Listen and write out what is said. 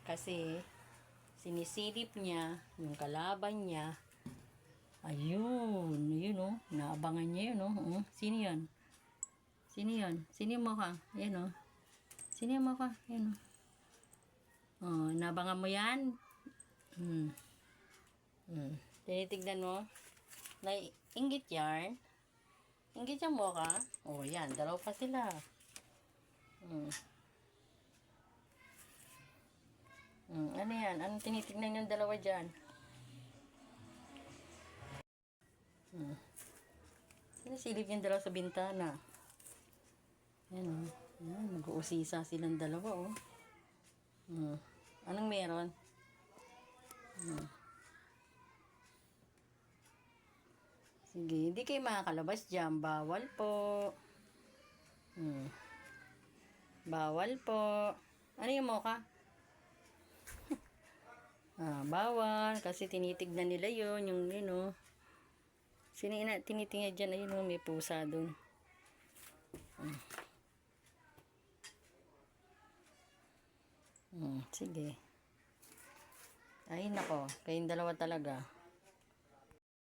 Kasi, sinisilip niya yung kalaban niya. Ayun, yun oh. Naabangan niya yun oh. Sino yun? Sino yun? Sino yung mukha? Yan oh. Sino yung mukha? Yan oh. Oh, nabangan mo yan? Tinitignan mo? Inggit yan? Inggit yung mukha? Oh, yan. Dalawa pa sila. Ano yan? Anong tinitignan yung dalawa dyan? Sinisilip yung dalawa sa bintana. Yan o. Yan, mag-uusisa silang dalawa o. Anong meron? Sige, hindi kayo makakalabas dyan. Bawal po. Bawal po. Ano yung mukha? Bawal. Kasi tinitignan nila yun. Yung yun o. Tinitingnan dyan. Ayun o, may pusa dun. Sige. Ay nako, kayong dalawa talaga.